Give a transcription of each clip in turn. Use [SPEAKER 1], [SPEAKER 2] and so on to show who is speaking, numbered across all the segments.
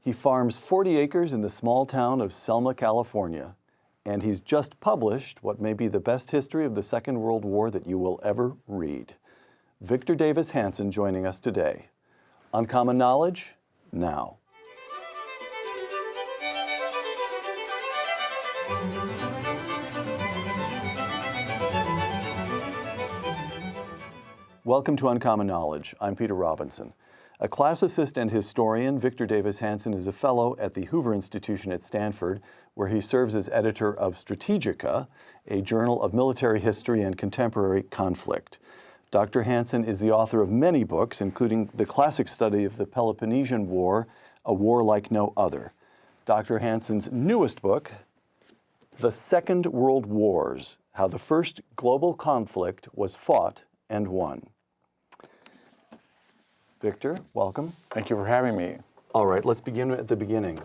[SPEAKER 1] He farms 40 acres in the small town of Selma, California, and he's just published what may be the best history of the Second World War that you will ever read. Victor Davis Hanson joining us today. Uncommon Knowledge, now. Welcome to Uncommon Knowledge. I'm Peter Robinson. A classicist and historian, Victor Davis Hanson is a fellow at the Hoover Institution at Stanford, where he serves as editor of Strategica, a journal of military history and contemporary conflict. Dr. Hanson is the author of many books, including the classic study of the Peloponnesian War, A War Like No Other. Dr. Hanson's newest book, The Second World Wars, How the First Global Conflict Was Fought and Won. Victor, welcome.
[SPEAKER 2] Thank you for having me.
[SPEAKER 1] All right, let's begin at the beginning.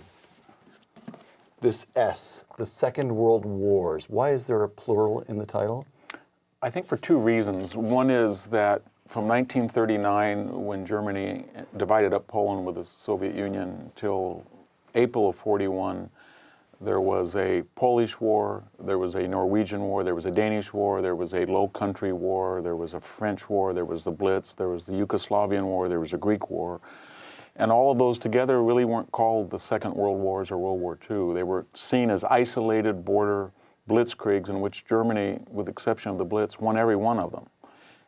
[SPEAKER 1] This S, the Second World Wars, why is there a plural in the title?
[SPEAKER 2] I think for two reasons. One is that from 1939, when Germany divided up Poland with the Soviet Union, till April of 41, there was a Polish war, there was a Norwegian war, there was a Danish war, there was a Low Country war, there was a French war, there was the Blitz, there was the Yugoslavian war, there was a Greek war. And all of those together really weren't called the Second World Wars or World War II. They were seen as isolated border blitzkriegs in which Germany, with the exception of the Blitz, won every one of them.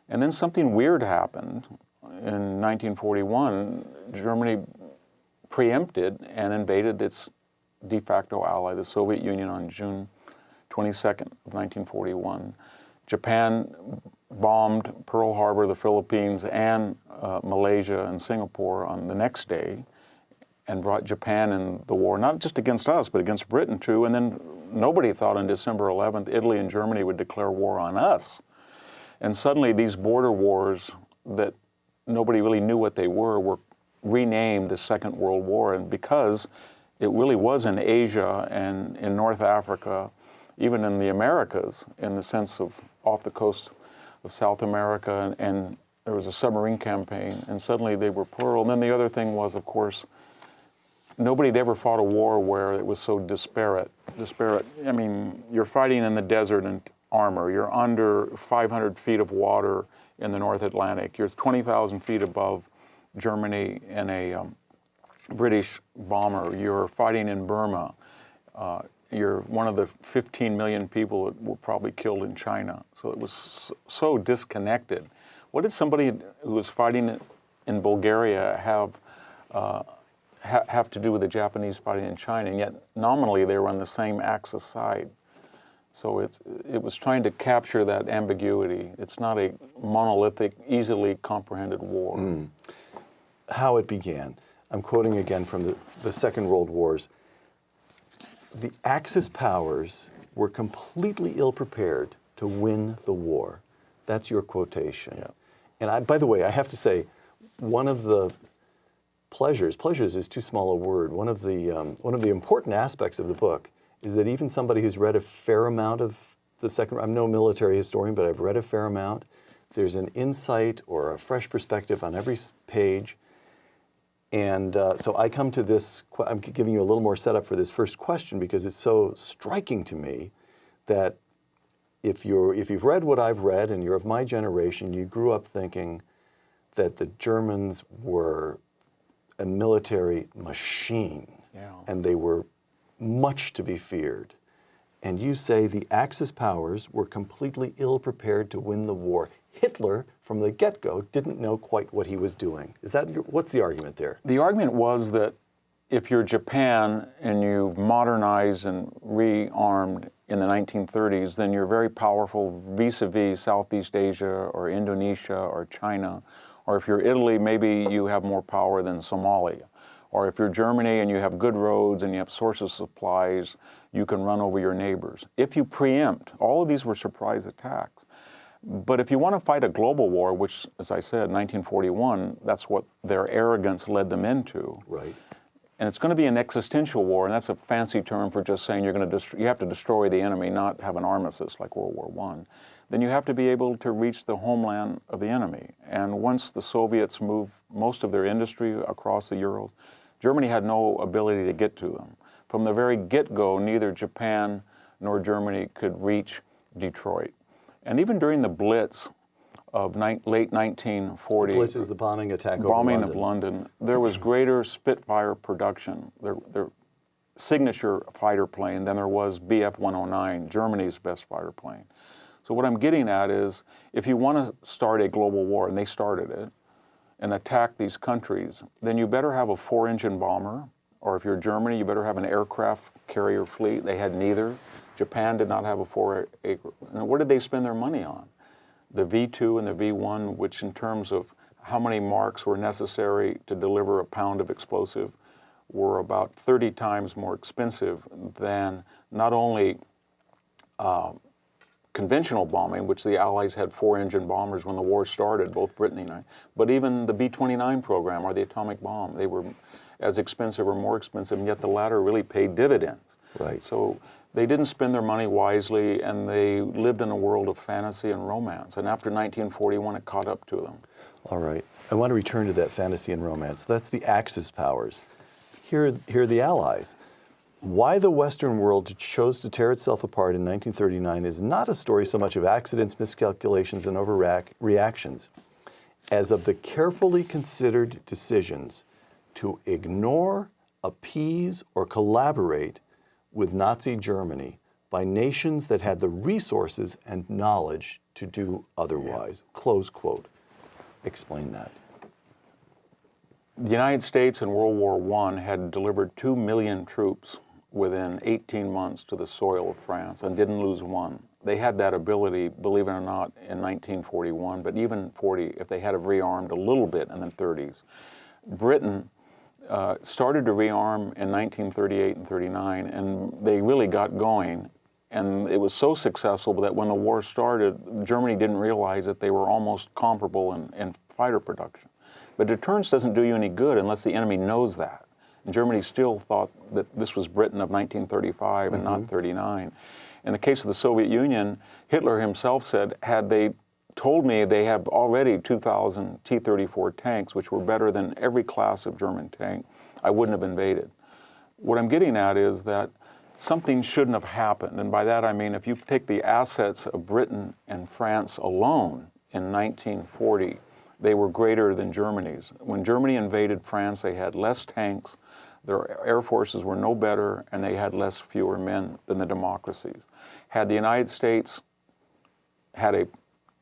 [SPEAKER 2] And then something weird happened. In 1941, Germany preempted and invaded its de facto ally, the Soviet Union, on June 22nd of 1941. Japan bombed Pearl Harbor, the Philippines, and Malaysia and Singapore on the next day and brought Japan in the war, not just against us, but against Britain too. And then nobody thought on December 11th, Italy and Germany would declare war on us. And suddenly these border wars that nobody really knew what they were renamed the Second World War. And because it really was in Asia and in North Africa, even in the Americas, in the sense of off the coast of South America, and there was a submarine campaign, and suddenly they were plural. And then the other thing was, of course, nobody had ever fought a war where it was so disparate. I mean, you're fighting in the desert in armor. You're under 500 feet of water in the North Atlantic. You're 20,000 feet above Germany in a British bomber. You're fighting in Burma. You're one of the 15 million people that were probably killed in China. So it was so disconnected. What did somebody who was fighting in Bulgaria have to do with the Japanese fighting in China? And yet nominally they were on the same Axis side. So it was trying to capture that ambiguity. It's not a monolithic, easily comprehended war.
[SPEAKER 1] How it began. I'm quoting again from the Second World Wars. The Axis powers were completely ill-prepared to win the war. That's your quotation.
[SPEAKER 2] Yeah.
[SPEAKER 1] And by the way, I have to say, one of the pleasures is too small a word, one of the important aspects of the book is that even somebody who's read a fair amount of the Second, I'm no military historian, but I've read a fair amount, there's an insight or a fresh perspective on every page. And so I come to this, I'm giving you a little more setup for this first question because it's so striking to me that if you've read what I've read and you're of my generation, you grew up thinking that the Germans were a military machine, and they were much to be feared. And you say the Axis powers were completely ill-prepared to win the war. Hitler, from the get-go, didn't know quite what he was doing. What's the argument there?
[SPEAKER 2] The argument was that if you're Japan and you've modernized and rearmed in the 1930s, then you're very powerful vis-a-vis Southeast Asia or Indonesia or China. Or if you're Italy, maybe you have more power than Somalia. Or if you're Germany and you have good roads and you have sources of supplies, you can run over your neighbors. If you preempt, all of these were surprise attacks. But if you want to fight a global war, which, as I said, 1941, that's what their arrogance led them into.
[SPEAKER 1] Right.
[SPEAKER 2] And it's going to be an existential war, and that's a fancy term for just saying you have to destroy the enemy, not have an armistice like World War I. Then you have to be able to reach the homeland of the enemy. And once the Soviets moved most of their industry across the Urals, Germany had no ability to get to them. From the very get-go, neither Japan nor Germany could reach Detroit. And even during the Blitz of late 1940,
[SPEAKER 1] The Blitz is the bombing attack over
[SPEAKER 2] bombing
[SPEAKER 1] London.
[SPEAKER 2] of London, there was greater Spitfire production, their signature fighter plane, than there was Bf-109, Germany's best fighter plane. So what I'm getting at is, if you want to start a global war, and they started it, and attack these countries, then you better have a 4-engine bomber, or if you're Germany, you better have an aircraft carrier fleet. They had neither. Japan did not have a 4-acre. And what did they spend their money on? The V2 and the V1, which in terms of how many marks were necessary to deliver a pound of explosive, were about 30 times more expensive than not only conventional bombing, which the Allies had 4-engine bombers when the war started, both Britain and the United, but even the B-29 program or the atomic bomb. They were as expensive or more expensive, and yet the latter really paid dividends.
[SPEAKER 1] Right.
[SPEAKER 2] So they didn't spend their money wisely, and they lived in a world of fantasy and romance. And after 1941, it caught up to them.
[SPEAKER 1] All right. I want to return to that fantasy and romance. That's the Axis powers. Here are the Allies. Why the Western world chose to tear itself apart in 1939 is not a story so much of accidents, miscalculations, and overreactions as of the carefully considered decisions to ignore, appease, or collaborate with Nazi Germany by nations that had the resources and knowledge to do otherwise. Close quote. Explain that.
[SPEAKER 2] The United States in World War I had delivered 2 million troops within 18 months to the soil of France and didn't lose one. They had that ability, believe it or not, in 1941, but even 40, if they had have rearmed a little bit in the 30s. Britain started to rearm in 1938 and 39, and they really got going. And it was so successful that when the war started, Germany didn't realize that they were almost comparable in fighter production. But deterrence doesn't do you any good unless the enemy knows that. And Germany still thought that this was Britain of 1935 and not 39. In the case of the Soviet Union, Hitler himself said, had they told me they have already 2,000 T-34 tanks, which were better than every class of German tank, I wouldn't have invaded. What I'm getting at is that something shouldn't have happened. And by that I mean, if you take the assets of Britain and France alone in 1940, they were greater than Germany's. When Germany invaded France, they had less tanks, their air forces were no better, and they had fewer men than the democracies. Had the United States had a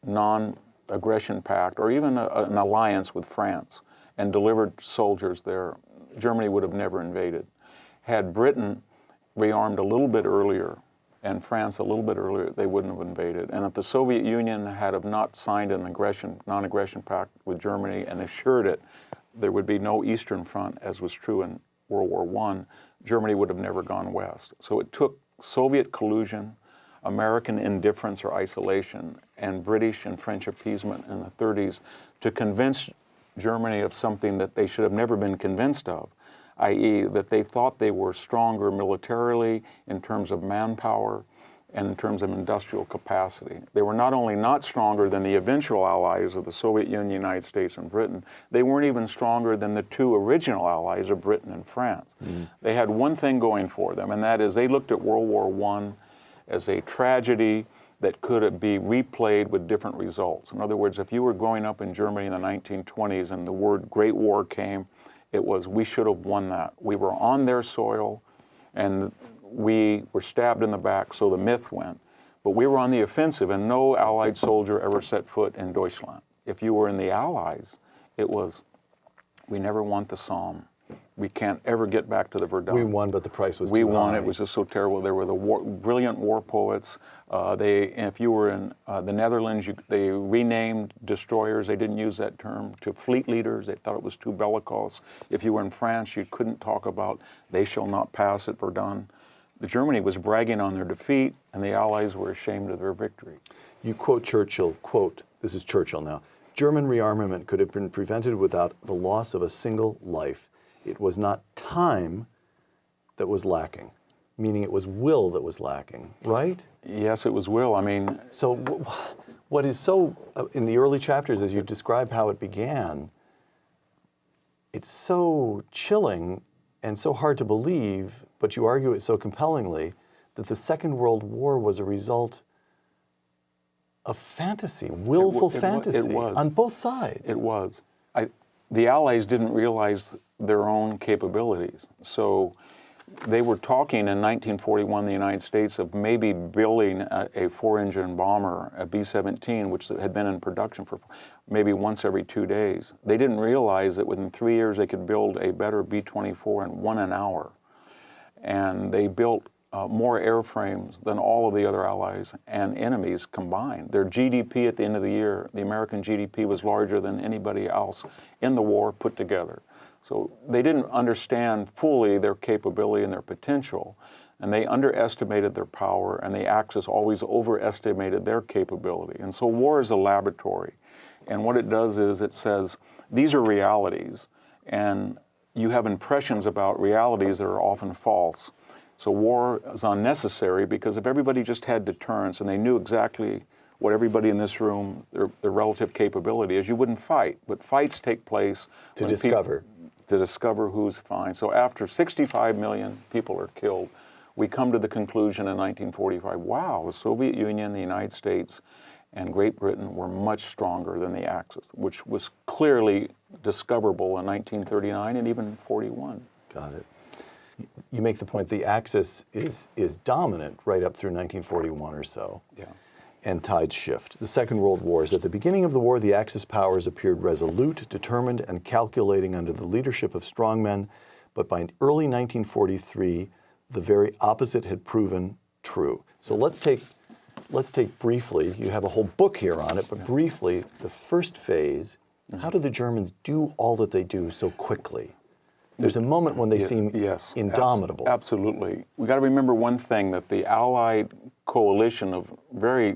[SPEAKER 2] non-aggression pact or even an alliance with France and delivered soldiers there, Germany would have never invaded. Had Britain rearmed a little bit earlier and France a little bit earlier, they wouldn't have invaded. And if the Soviet Union had have not signed an non-aggression pact with Germany and assured it there would be no Eastern Front, as was true in World War I, Germany would have never gone west. So it took Soviet collusion, American indifference or isolation, and British and French appeasement in the 30s to convince Germany of something that they should have never been convinced of, i.e. that they thought they were stronger militarily in terms of manpower and in terms of industrial capacity. They were not only not stronger than the eventual allies of the Soviet Union, United States, and Britain, they weren't even stronger than the two original allies of Britain and France. They had one thing going for them, and that is they looked at World War I as a tragedy that could be replayed with different results. In other words, if you were growing up in Germany in the 1920s and the word Great War came, it was, we should have won that. We were on their soil and we were stabbed in the back, so the myth went. But we were on the offensive and no Allied soldier ever set foot in Deutschland. If you were in the Allies, it was, we never want the Somme. We can't ever get back to the Verdun.
[SPEAKER 1] We won, but the price was
[SPEAKER 2] too high. We won.
[SPEAKER 1] High.
[SPEAKER 2] It was just so terrible. There were the brilliant war poets. If you were in the Netherlands, they renamed destroyers. They didn't use that term to fleet leaders. They thought it was too bellicose. If you were in France, you couldn't talk about "they shall not pass" at Verdun. Germany was bragging on their defeat, and the Allies were ashamed of their victory.
[SPEAKER 1] You quote Churchill. Quote. This is Churchill now. German rearmament could have been prevented without the loss of a single life. It was not time that was lacking, meaning it was will that was lacking, right?
[SPEAKER 2] Yes, it was will. I mean...
[SPEAKER 1] So what is so, in the early chapters, as you describe how it began, it's so chilling and so hard to believe, but you argue it so compellingly, that the Second World War was a result of fantasy, willful fantasy
[SPEAKER 2] it was.
[SPEAKER 1] on both sides.
[SPEAKER 2] It was. The Allies didn't realize their own capabilities. So they were talking in 1941 in the United States of maybe building a four-engine bomber, a B-17, which had been in production for maybe once every 2 days. They didn't realize that within 3 years they could build a better B-24 in 1 hour. And they built more airframes than all of the other allies and enemies combined. Their GDP at the end of the year, the American GDP, was larger than anybody else in the war put together. So they didn't understand fully their capability and their potential, and they underestimated their power, and the Axis always overestimated their capability. And so war is a laboratory, and what it does is it says, these are realities, and you have impressions about realities that are often false. So war is unnecessary because if everybody just had deterrence and they knew exactly what everybody in this room, their relative capability is, you wouldn't fight. But fights take place
[SPEAKER 1] to discover
[SPEAKER 2] who's fine. So after 65 million people are killed, we come to the conclusion in 1945, wow, the Soviet Union, the United States, and Great Britain were much stronger than the Axis, which was clearly discoverable in 1939 and even 41.
[SPEAKER 1] Got it. You make the point the Axis is dominant right up through 1941 or so.
[SPEAKER 2] Yeah.
[SPEAKER 1] And tides shift. The Second World War is at the beginning of the war, the Axis powers appeared resolute, determined, and calculating under the leadership of strongmen, but by early 1943, the very opposite had proven true. So let's take briefly, you have a whole book here on it, but briefly, the first phase, how do the Germans do all that they do so quickly? There's a moment when they seem indomitable.
[SPEAKER 2] Absolutely. We got to remember one thing, that the Allied coalition of very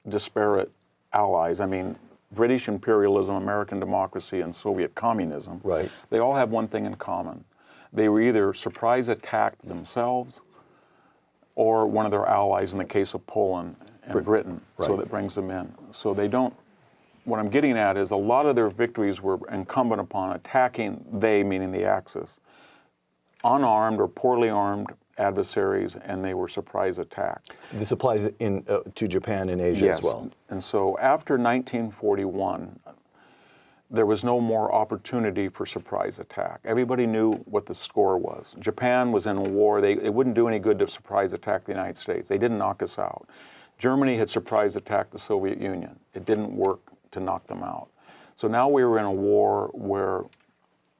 [SPEAKER 2] disparate allies, I mean, British imperialism, American democracy, and Soviet communism,
[SPEAKER 1] right,
[SPEAKER 2] they all have one thing in common. They were either surprise attacked themselves or one of their allies, in the case of Poland and Britain,
[SPEAKER 1] right,
[SPEAKER 2] so that brings them in. So they don't, what I'm getting at is a lot of their victories were incumbent upon attacking, they meaning the Axis, unarmed or poorly armed adversaries, and they were surprise attacked.
[SPEAKER 1] This applies to Japan and Asia as well.
[SPEAKER 2] And so after 1941, there was no more opportunity for surprise attack. Everybody knew what the score was. Japan was in a war. It wouldn't do any good to surprise attack the United States. They didn't knock us out. Germany had surprise attacked the Soviet Union. It didn't work to knock them out. So now we were in a war where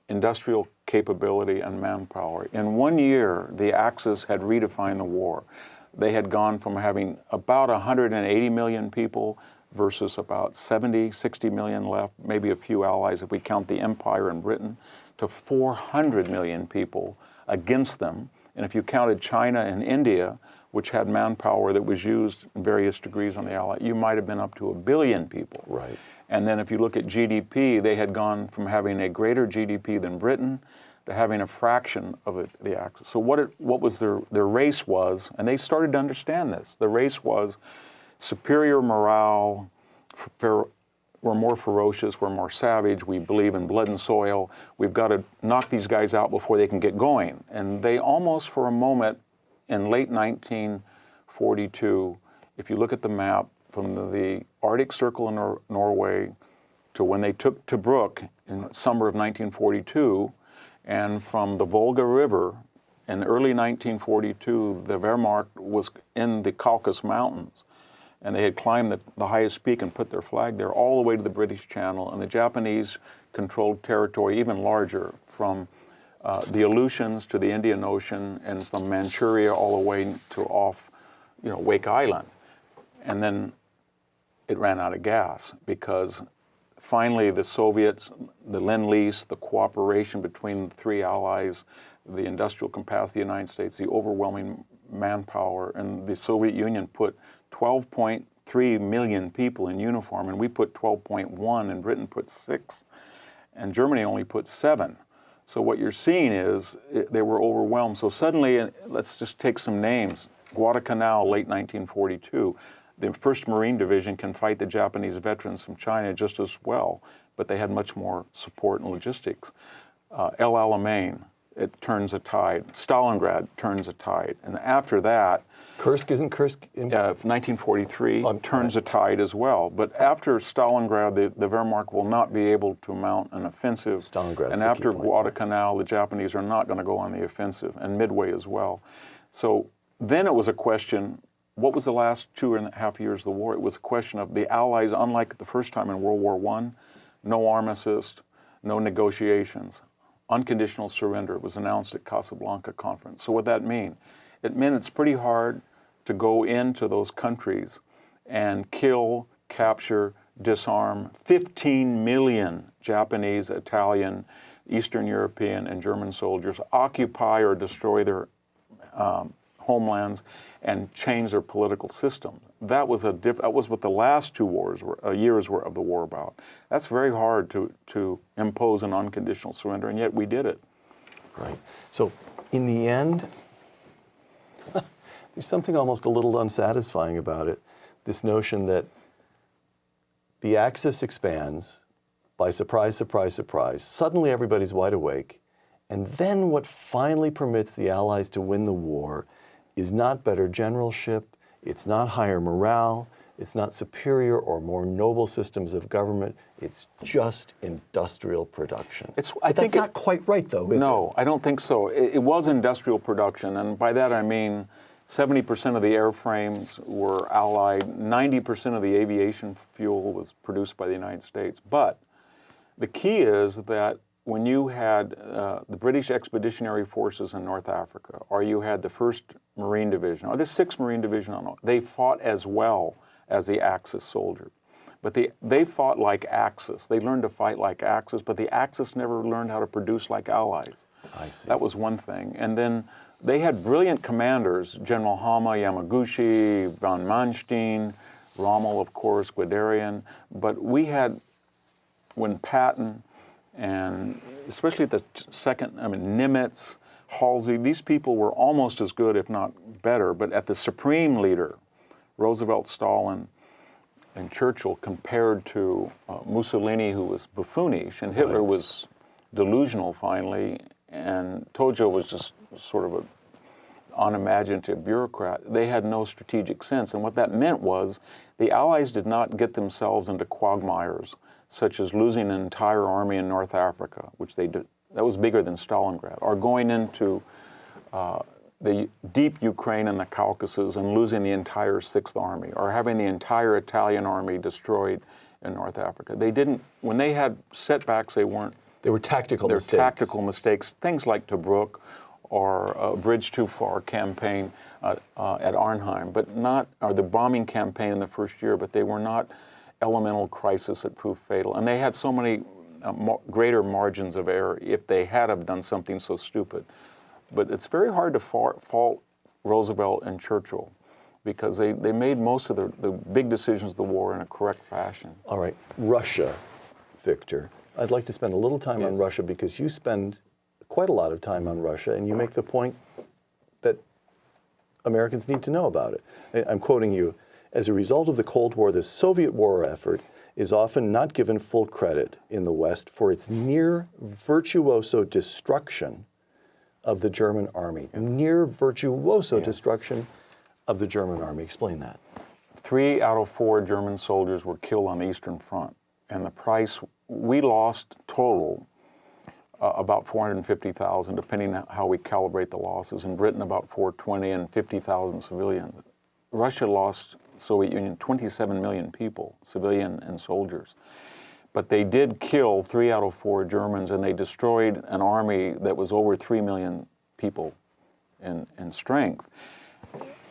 [SPEAKER 2] industrial capability and manpower. In 1 year, the Axis had redefined the war. They had gone from having about 180 million people versus about 70, 60 million left, maybe a few allies if we count the Empire and Britain, to 400 million people against them. And if you counted China and India, which had manpower that was used in various degrees on the Allies, you might have been up to 1 billion people.
[SPEAKER 1] Right.
[SPEAKER 2] And then if you look at GDP, they had gone from having a greater GDP than Britain to having a fraction of the Axis. So what was their race was, and they started to understand this, the race was superior morale, we're more ferocious, we're more savage, we believe in blood and soil, we've got to knock these guys out before they can get going. And they almost for a moment in late 1942, if you look at the map from the Arctic Circle in Norway to when they took Tobruk in summer of 1942, and from the Volga River in early 1942, the Wehrmacht was in the Caucasus Mountains, and they had climbed the highest peak and put their flag there all the way to the British Channel, and the Japanese controlled territory even larger, from the Aleutians to the Indian Ocean, and from Manchuria all the way to off, Wake Island. And then it ran out of gas because finally the Soviets, the Lend-Lease, the cooperation between the three allies, the industrial capacity of the United States, the overwhelming manpower, and the Soviet Union put 12.3 million people in uniform, and we put 12.1, and Britain put 6, and Germany only put 7. So what you're seeing is they were overwhelmed. So suddenly, let's just take some names. Guadalcanal, late 1942. The 1st Marine Division can fight the Japanese veterans from China just as well, but they had much more support and logistics. El Alamein, it turns a tide. Stalingrad turns a tide. And after that,
[SPEAKER 1] Kursk, isn't Kursk?
[SPEAKER 2] 1943 turns a tide as well. But after Stalingrad, the Wehrmacht will not be able to mount an offensive.
[SPEAKER 1] Stalingrad's
[SPEAKER 2] and
[SPEAKER 1] the key
[SPEAKER 2] after
[SPEAKER 1] point.
[SPEAKER 2] Guadalcanal, the Japanese are not going to go on the offensive, and Midway as well. So then it was a question, what was the last 2.5 years of the war? It was a question of the Allies, unlike the first time in World War I, no armistice, no negotiations, unconditional surrender. It was announced at Casablanca Conference. So what that mean? It meant it's pretty hard to go into those countries and kill, capture, disarm 15 million Japanese, Italian, Eastern European, and German soldiers, occupy or destroy their homelands, and change their political system. That was what the last 2 wars were, years were of the war about. That's very hard to impose an unconditional surrender, and yet we did it.
[SPEAKER 1] Right. So in the end, there's something almost a little unsatisfying about it. This notion that the Axis expands by surprise, surprise, surprise. Suddenly everybody's wide awake. And then what finally permits the Allies to win the war is not better generalship, it's not higher morale, it's not superior or more noble systems of government, it's just industrial production. That's not quite right, though, is it?
[SPEAKER 2] No, I don't think so. It was industrial production, and by that I mean 70% of the airframes were Allied, 90% of the aviation fuel was produced by the United States. But the key is that when you had the British Expeditionary Forces in North Africa, or you had the 1st Marine Division, or the 6th Marine Division, they fought as well as the Axis soldier. But they fought like Axis. They learned to fight like Axis, but the Axis never learned how to produce like Allies.
[SPEAKER 1] I see.
[SPEAKER 2] That was one thing. And then they had brilliant commanders, General Hama, Yamaguchi, von Manstein, Rommel, of course, Guderian. But we had, when Patton, and especially at the second, Nimitz, Halsey, these people were almost as good, if not better. But at the supreme leader, Roosevelt, Stalin, and Churchill, compared to Mussolini, who was buffoonish, and Hitler was delusional finally, and Tojo was just sort of an unimaginative bureaucrat. They had no strategic sense. And what that meant was the Allies did not get themselves into quagmires, such as losing an entire army in North Africa, which they did. That was bigger than Stalingrad, or going into the deep Ukraine and the Caucasus and losing the entire 6th Army, or having the entire Italian army destroyed in North Africa. They didn't, when they had setbacks, they were tactical mistakes, things like Tobruk or a bridge too far campaign at Arnhem, but not, or the bombing campaign in the first year, but they were not elemental crisis that proved fatal. And they had so many greater margins of error if they had have done something so stupid. But it's very hard to fault Roosevelt and Churchill, because they made most of the big decisions of the war in a correct fashion.
[SPEAKER 1] All right, Russia, Victor. I'd like to spend a little time on Russia, because you spend quite a lot of time on Russia, and you make the point that Americans need to know about it. I'm quoting you. As a result of the Cold War, the Soviet war effort is often not given full credit in the West for its near virtuoso destruction of the German army. Near virtuoso destruction of the German army. Explain that.
[SPEAKER 2] 3 out of 4 German soldiers were killed on the Eastern Front. And the price, we lost total about 450,000, depending on how we calibrate the losses. In Britain, about 420, and 50,000 civilians. Russia lost, Soviet Union, 27 million people, civilian and soldiers. But they did kill 3 out of 4 Germans, and they destroyed an army that was over 3 million people in strength.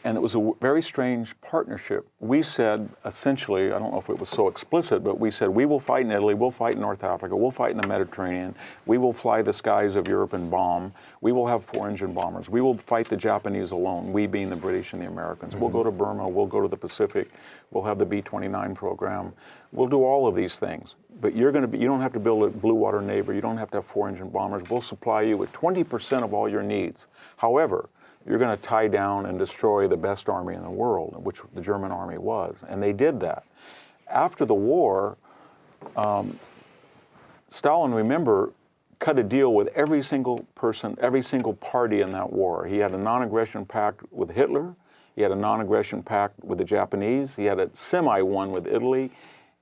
[SPEAKER 2] And it was a very strange partnership. We said, essentially, I don't know if it was so explicit, but we said, we will fight in Italy, we'll fight in North Africa, we'll fight in the Mediterranean, we will fly the skies of Europe and bomb, we will have 4-engine bombers, we will fight the Japanese alone, we being the British and the Americans. We'll go to Burma, we'll go to the Pacific, we'll have the B-29 program, we'll do all of these things. But you don't have to build a blue water neighbor, you don't have to have 4-engine bombers, we'll supply you with 20% of all your needs. However, you're going to tie down and destroy the best army in the world, which the German army was. And they did that. After the war, Stalin, remember, cut a deal with every single person, every single party in that war. He had a non-aggression pact with Hitler. He had a non-aggression pact with the Japanese. He had a semi-one with Italy.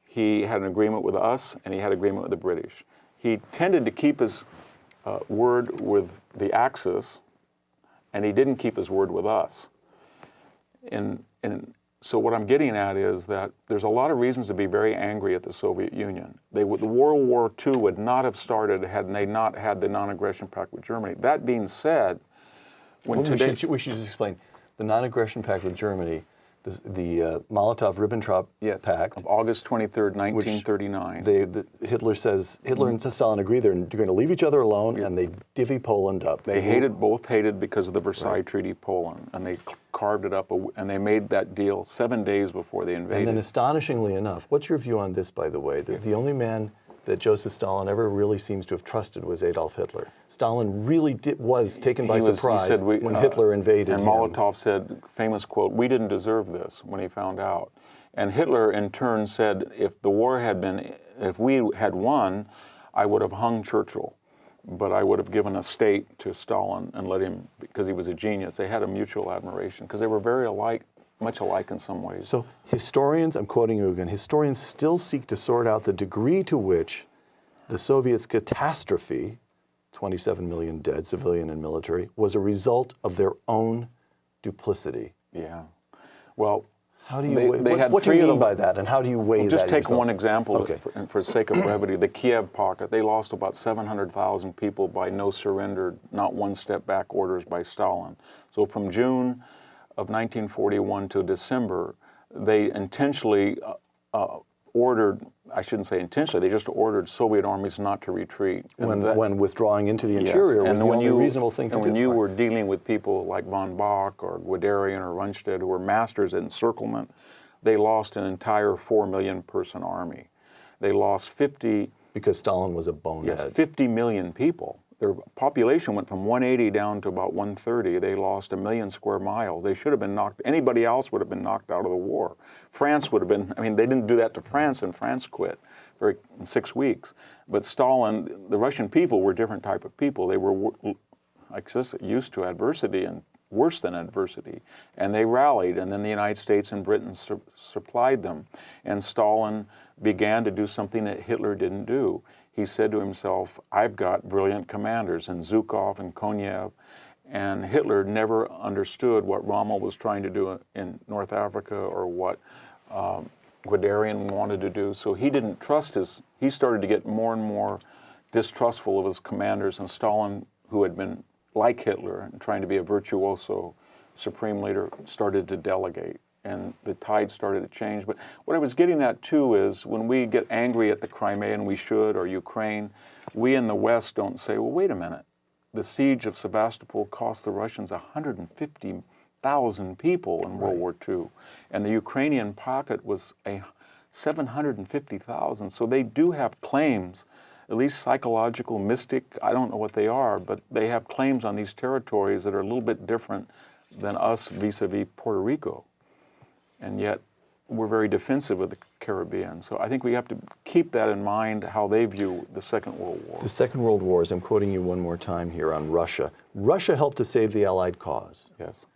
[SPEAKER 2] He had an agreement with us, and he had an agreement with the British. He tended to keep his word with the Axis, and he didn't keep his word with us. And so what I'm getting at is that there's a lot of reasons to be very angry at the Soviet Union. The World War II would not have started had they not had the non-aggression pact with Germany. That being said,
[SPEAKER 1] we should just explain the non-aggression pact with Germany, the Molotov-Ribbentrop Pact
[SPEAKER 2] of August 23rd, 1939.
[SPEAKER 1] Hitler and Stalin agree they're going to leave each other alone, and they divvy Poland up.
[SPEAKER 2] They both hated because of the Versailles Treaty Poland, and they carved it up, and they made that deal 7 days before they invaded.
[SPEAKER 1] And then astonishingly enough, what's your view on this, by the way? The only man that Joseph Stalin ever really seems to have trusted was Adolf Hitler. Stalin really was taken by surprise when Hitler invaded
[SPEAKER 2] and
[SPEAKER 1] him.
[SPEAKER 2] Molotov said, famous quote, "We didn't deserve this," when he found out. And Hitler in turn said, if we had won, I would have hung Churchill, but I would have given a state to Stalin and let him, because he was a genius. They had a mutual admiration because they were very alike, much alike in some ways.
[SPEAKER 1] So historians, I'm quoting you again, historians still seek to sort out the degree to which the Soviets' catastrophe, 27 million dead, civilian and military, was a result of their own duplicity.
[SPEAKER 2] Yeah. Well,
[SPEAKER 1] how do you what do you mean by that, and how do you weigh that?
[SPEAKER 2] Just take
[SPEAKER 1] yourself?
[SPEAKER 2] one example,
[SPEAKER 1] Okay.
[SPEAKER 2] for sake of brevity. The Kiev pocket, they lost about 700,000 people by no surrender, not one step back orders by Stalin. So from June of 1941 to December, they intentionally ordered, I shouldn't say intentionally, they just ordered Soviet armies not to retreat.
[SPEAKER 1] When withdrawing into the interior was the only reasonable thing to do.
[SPEAKER 2] And when you were dealing with people like von Bock or Guderian or Rundstedt, who were masters at encirclement, they lost an entire 4 million person army. They lost 50...
[SPEAKER 1] Because Stalin was a bonehead.
[SPEAKER 2] Yes, 50 million people. Their population went from 180 down to about 130. They lost 1 million square miles. They should have been anybody else would have been knocked out of the war. France would have been, they didn't do that to France, and France quit in 6 weeks. But Stalin, the Russian people were a different type of people. They were, like this, used to adversity and worse than adversity. And they rallied, and then the United States and Britain supplied them. And Stalin began to do something that Hitler didn't do. He said to himself, I've got brilliant commanders in Zhukov and Konev, and Hitler never understood what Rommel was trying to do in North Africa or what Guderian wanted to do. So he didn't trust he started to get more and more distrustful of his commanders, and Stalin, who had been like Hitler and trying to be a virtuoso supreme leader, started to delegate. And the tide started to change. But what I was getting at, too, is when we get angry at the Crimea, and we should, or Ukraine, we in the West don't say, well, wait a minute. The siege of Sevastopol cost the Russians 150,000 people in World War II. And the Ukrainian pocket was 750,000. So they do have claims, at least psychological, mystic, I don't know what they are, but they have claims on these territories that are a little bit different than us vis-a-vis Puerto Rico. And yet, we're very defensive of the Caribbean. So I think we have to keep that in mind, how they view the Second World War.
[SPEAKER 1] The Second World War, as I'm quoting you one more time here on Russia. Russia helped to save the Allied cause.
[SPEAKER 2] Yes.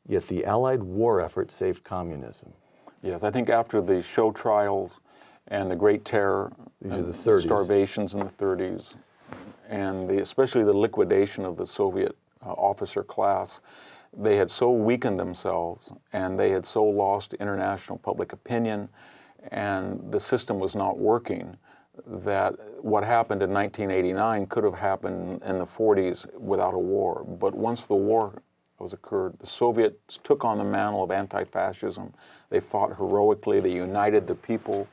[SPEAKER 1] Yet the Allied war effort saved communism.
[SPEAKER 2] Yes, I think after the show trials and the Great Terror,
[SPEAKER 1] these are the 30s.
[SPEAKER 2] Starvations in the 30s, and especially the liquidation of the Soviet officer class, they had so weakened themselves, and they had so lost international public opinion, and the system was not working, that what happened in 1989 could have happened in the 40s without a war. But once the war was occurred, the Soviets took on the mantle of anti-fascism. They fought heroically, they united the people,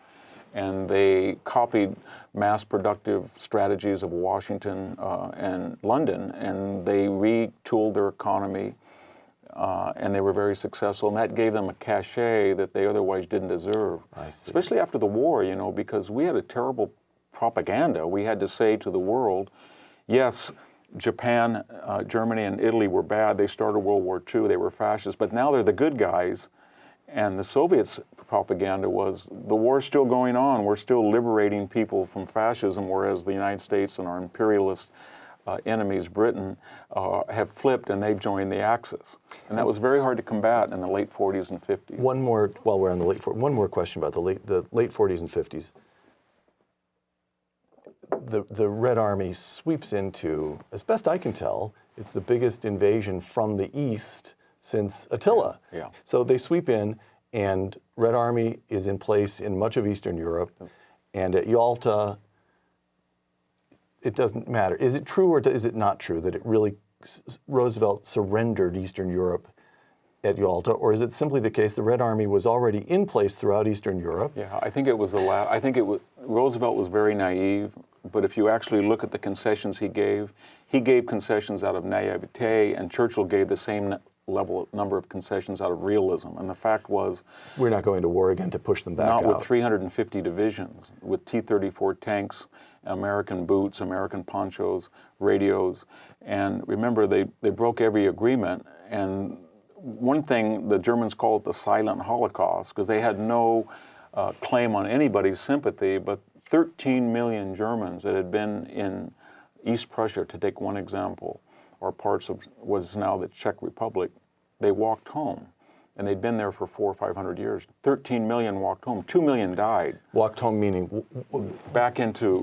[SPEAKER 2] and they copied mass productive strategies of Washington and London, and they retooled their economy. And they were very successful, and that gave them a cachet that they otherwise didn't deserve.
[SPEAKER 1] I see.
[SPEAKER 2] Especially after the war, because we had a terrible propaganda. We had to say to the world, yes, Japan, Germany, and Italy were bad. They started World War II. They were fascists, but now they're the good guys. And the Soviets propaganda was, the war's still going on. We're still liberating people from fascism, whereas the United States and our imperialist enemies, Britain, have flipped and they've joined the Axis. And that was very hard to combat in the late 40s and 50s.
[SPEAKER 1] One more, while we're on the one more question about the late 40s and 50s. The Red Army sweeps into, as best I can tell, it's the biggest invasion from the east since Attila.
[SPEAKER 2] Yeah.
[SPEAKER 1] So they sweep in, and Red Army is in place in much of Eastern Europe, and at Yalta, it doesn't matter. Is it true or is it not true that it really, Roosevelt surrendered Eastern Europe at Yalta, or is it simply the case the Red Army was already in place throughout Eastern Europe?
[SPEAKER 2] Yeah, I think it was I think it was, Roosevelt was very naive, but if you actually look at the concessions he gave concessions out of naivete, and Churchill gave the same number of concessions out of realism. And the fact was,
[SPEAKER 1] we're not going to war again to push them back out.
[SPEAKER 2] Not with 350 divisions, with T-34 tanks, American boots, American ponchos, radios. And remember, they broke every agreement. And one thing, the Germans call it the silent Holocaust, because they had no claim on anybody's sympathy, but 13 million Germans that had been in East Prussia, to take one example, or parts of was now the Czech Republic, they walked home. And they'd been there for 400 or 500 years. 13 million walked home. 2 million died.
[SPEAKER 1] Walked home meaning?
[SPEAKER 2] Back into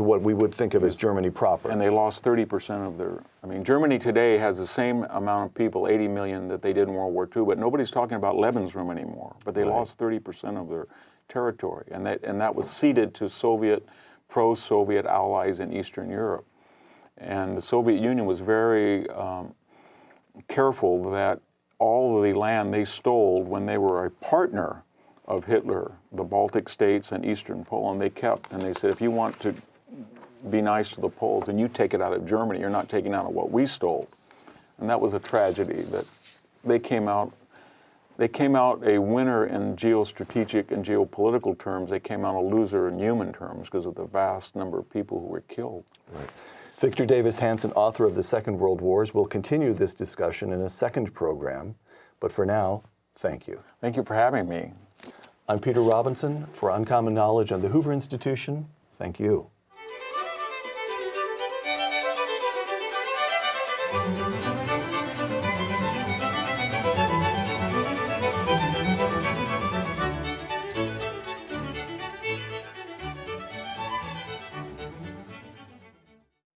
[SPEAKER 1] what we would think of as Germany proper.
[SPEAKER 2] And they lost 30% of their, I mean, Germany today has the same amount of people, 80 million, that they did in World War II, but nobody's talking about Lebensraum anymore. But they lost 30% of their territory. And that was ceded to pro-Soviet allies in Eastern Europe. And the Soviet Union was very careful that all of the land they stole when they were a partner of Hitler, the Baltic states and Eastern Poland, they kept. And they said, if you want to be nice to the Poles, then you take it out of Germany. You're not taking out of what we stole. And that was a tragedy that they came out a winner in geostrategic and geopolitical terms. They came out a loser in human terms because of the vast number of people who were killed.
[SPEAKER 1] Right. Victor Davis Hanson, author of The Second World Wars, will continue this discussion in a second program. But for now, thank you.
[SPEAKER 2] Thank you for having me.
[SPEAKER 1] I'm Peter Robinson for Uncommon Knowledge on the Hoover Institution. Thank you.